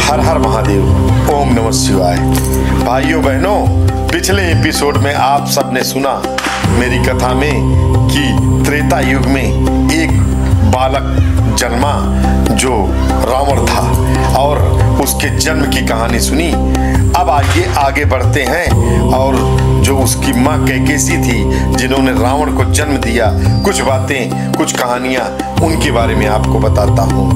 हर हर महादेव, ओम नमः शिवाय। भाइयों बहनों, पिछले एपिसोड में आप सबने सुना मेरी कथा में कि त्रेता युग में एक बालक जन्मा जो रावण था और उसके जन्म की कहानी सुनी। अब आगे बढ़ते हैं और जो उसकी माँ कैकेसी थी जिन्होंने रावण को जन्म दिया, कुछ बातें कुछ कहानियां उनके बारे में आपको बताता हूँ।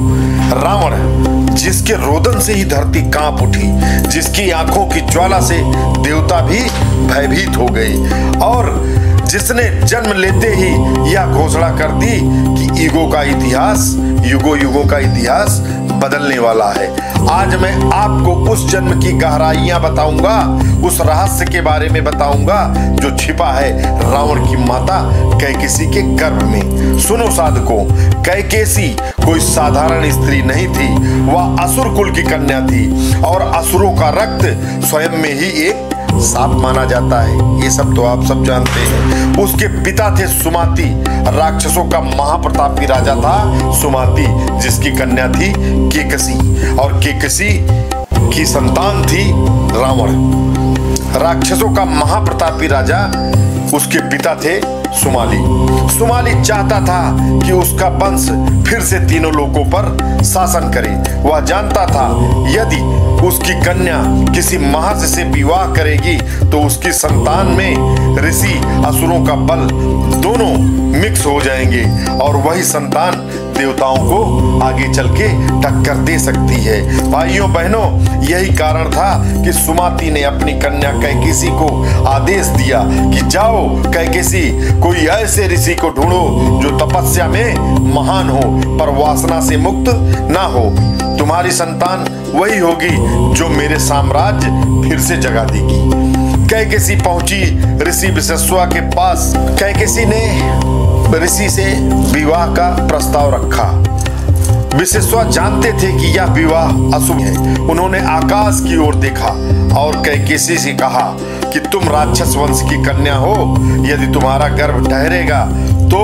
रावण जिसके रोदन से ही धरती कांप उठी, जिसकी आंखों की ज्वाला से देवता भी भयभीत हो गए और जिसने जन्म लेते ही यह घोषणा कर दी कि युगों युगों का इतिहास बदलने वाला है। आज मैं आपको उस जन्म की गहराइयां बताऊंगा, उस रहस्य के बारे में बताऊंगा जो छिपा है रावण की माता कैकेसी के गर्भ में। सुनो साधकों, कैकेसी कोई साधारण स्त्री नहीं थी, वह असुर कुल की कन्या थी और असुरों का रक्त स्वयं में ही एक साप माना जाता है। ये सब तो आप सब जानते हैं। उसके पिता थे सुमाति, राक्षसों का महाप्रतापी राजा था सुमाति, जिसकी कन्या थी केकसी और केकसी की संतान थी रावण। राक्षसों का महाप्रतापी राजा उसके पिता थे सुमाली चाहता था कि उसका वंश फिर से तीनों लोकों पर शासन करे। वह जानता था यदि उसकी कन्या किसी महर्षि से विवाह करेगी तो उसकी संतान में ऋषि असुरों का बल दोनों मिक्स हो जाएंगे और वही संतान देवताओं को आगे चल के टक्कर दे सकती है। भाइयों बहनों, यही कारण था कि सुमाति ने अपनी कन्या कैकेसी को आदेश दिया कि जाओ कैकेसी, कोई ऐसे ऋषि को ढूंढो जो तपस्या में महान हो पर वासना से मुक्त ना हो। तुम्हारी संतान वही होगी जो मेरे साम्राज्य फिर से जगा देगी। कैकेसी पहुंची ऋषि विशस्वा के पास। कैकेसी ने ऋषि से विवाह का प्रस्ताव रखा। विशस्वा जानते थे कि यह विवाह अशुभ है। उन्होंने आकाश की ओर देखा और कैकेसी से कहा कि तुम राक्षस वंश की कन्या हो, यदि तुम्हारा गर्भ ठहरेगा तो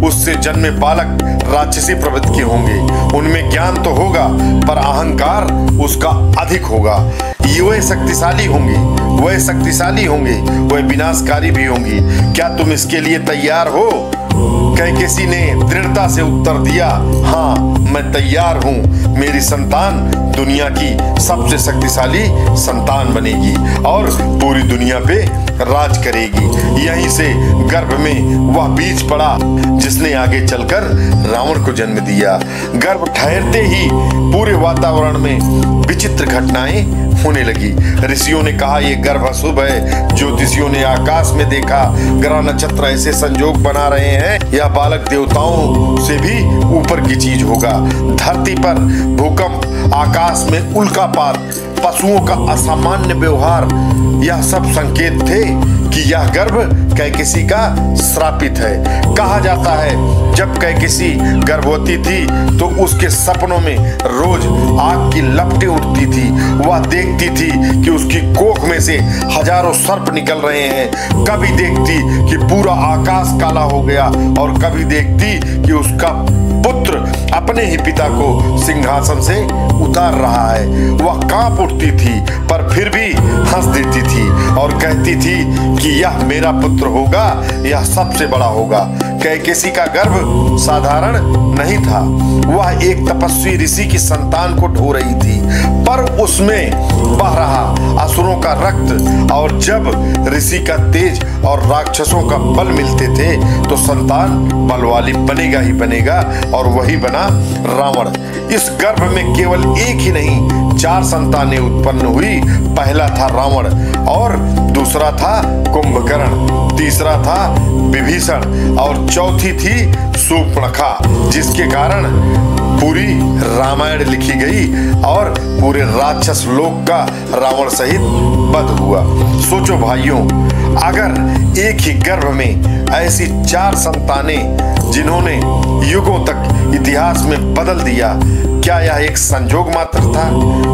उससे जन्मे बालक राक्षसी प्रवृत्ति के होंगे। उनमें ज्ञान तो होगा पर अहंकार उसका अधिक होगा। वह शक्तिशाली होंगे, वह विनाशकारी भी होंगी। क्या तुम इसके लिए तैयार हो? कैकेसी ने दृढ़ता से उत्तर दिया, हाँ मैं तैयार हूँ। मेरी संतान दुनिया की सबसे शक्तिशाली संतान बनेगी और पूरी दुनिया पे राज करेगी। यहीं से गर्भ में वह बीज पड़ा जिसने आगे चलकर रावण को जन्म दिया। गर्भ ठहरते ही पूरे वातावरण में विचित्र घटनाएं होने लगी। ऋषियों ने कहा यह गर्भ अशुभ है। ज्योतिषियों ने आकाश में देखा, ग्रह नक्षत्र ऐसे संयोग बना रहे हैं, यह बालक देवताओं से भी ऊपर की चीज होगा। धरती पर भूकंप, आकाश में उल्कापात, पशुओं का असामान्य व्यवहार, यह सब संकेत थे कि यह गर्भ कैकेसी का श्रापित है। कहा जाता है जब कैकेसी गर्भवती थी तो उसके सपनों में रोज आग की लपटें उठती थी। वह देखती थी कि उसकी कोख में से हजारों सर्प निकल रहे हैं। कभी देखती कि पूरा आकाश काला हो गया और कभी देखती कि उसका पुत्र अपने ही पिता को सिंहासन से उतार रहा है। वह कांप उठती थी पर फिर भी हंस देती थी और कहती थी कि यह मेरा पुत्र होगा, यह सबसे बड़ा होगा। कैकेसी का गर्भ साधारण नहीं था। वह एक तपस्वी ऋषि की संतान को ढो रही थी पर उसमें बह रहा असुरों का रक्त और जब ऋषि का तेज और राक्षसों का बल मिलते थे तो संतान बलवाली बनेगा ही बनेगा और वही बना रावण। इस गर्भ में केवल एक ही नहीं 4 संतानें उत्पन्न हुई। पहला था रावण और दूसरा था कुंभकर्ण, तीसरा था विभीषण और चौथी थी शूर्पणखा, जिसके कारण पूरी रामायण लिखी गई और पूरे राक्षस लोक का रावण सहित वध हुआ। सोचो भाइयों, अगर एक ही गर्भ में ऐसी 4 संतानें जिन्होंने युगों तक इतिहास में बदल दिया, क्या यह एक संजोग मात्र था?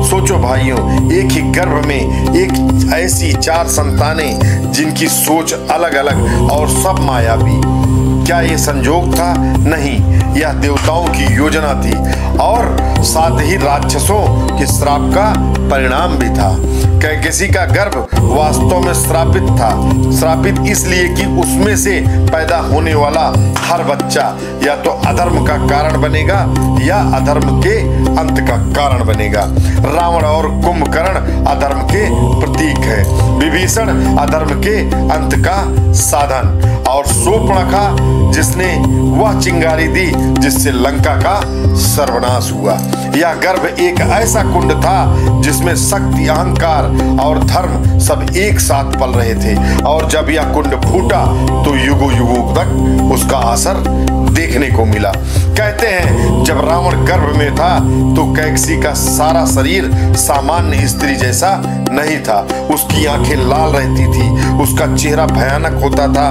सोचो भाइयों, एक ही गर्भ में एक ऐसी 4 संतानें जिनकी सोच अलग अलग और सब मायावी, क्या ये संजोग था? नहीं, यह देवताओं की योजना थी और साथ ही राक्षसों के श्राप का परिणाम भी था। कैकेसी का गर्भ वास्तव में श्रापित था। श्रापित इसलिए कि उसमें से पैदा होने वाला हर बच्चा या तो अधर्म का कारण बनेगा या अधर्म के अंत का कारण बनेगा। रावण और कुंभकर्ण अधर्म के प्रतीक है, विभीषण अधर्म के अंत का साधन और शूर्पणखा जिसने वह चिंगारी दी जिससे लंका का सर्वनाश हुआ। यह गर्भ एक ऐसा कुंड था जिसमें शक्ति, अहंकार और धर्म सब एक साथ पल रहे थे और जब यह कुंड फूटा तो युगों युगों तक उसका असर देखने को मिला। कहते हैं जब रावण गर्भ में था तो कैकेसी का सारा शरीर सामान्य स्त्री जैसा नहीं था। उसकी आंखें लाल रहती थी, उसका चेहरा भयानक होता था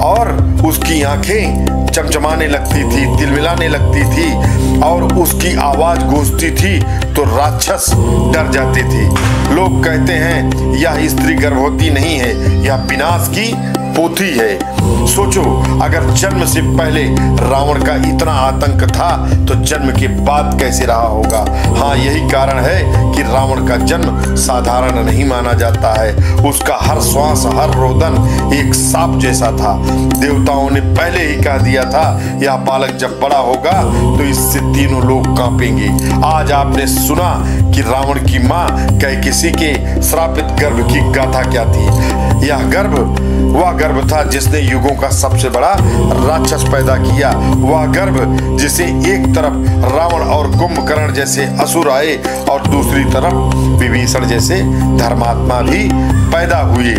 और उसकी आंखें चमचमाने लगती थी, तिलमिलाने लगती थी और उसकी आवाज गूंजती थी तो राक्षस डर जाते थे। लोग कहते हैं यह स्त्री गर्भवती नहीं है, यह विनाश की पोथी है। सोचो अगर जन्म से पहले रावण का इतना आतंक था तो जन्म के बाद कैसे रहा होगा। हाँ, यही कारण है कि रावण का जन्म साधारण नहीं माना जाता है। उसका हर श्वास, हर रोदन एक सांप जैसा था। देवताओं ने पहले ही कह दिया था यह बालक जब बड़ा होगा तो इससे तीनों लोग कांपेंगे। आज आपने सुना कि रावण की मां कैकेसी के श्रापित गर्भ की गाथा क्या थी। यह गर्भ वह गर्भ था जिसने युगों का सबसे बड़ा राक्षस पैदा किया। वह गर्भ जिसे एक तरफ रावण और कुंभकर्ण जैसे असुर आए और दूसरी तरफ विभीषण जैसे धर्मात्मा भी पैदा हुए।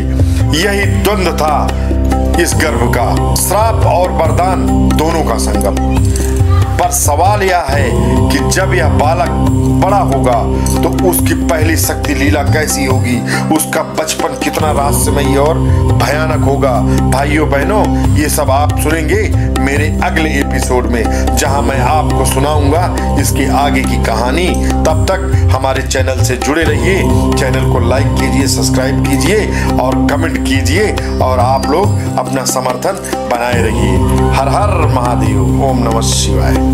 यही द्वंद्व था इस गर्भ का, श्राप और वरदान दोनों का संगम। पर सवाल यह है कि जब यह बालक बड़ा होगा तो उसकी पहली शक्ति लीला कैसी होगी, उसका बचपन कितना रहस्यमयी और भयानक होगा। भाइयों बहनों, ये सब आप सुनेंगे मेरे अगले एपिसोड में, जहां मैं आपको सुनाऊंगा इसकी आगे की कहानी। तब तक हमारे चैनल से जुड़े रहिए, चैनल को लाइक कीजिए, सब्सक्राइब कीजिए और कमेंट कीजिए और आप लोग अपना समर्थन बनाए रहिए। हर हर महादेव। ओम नमः शिवाय।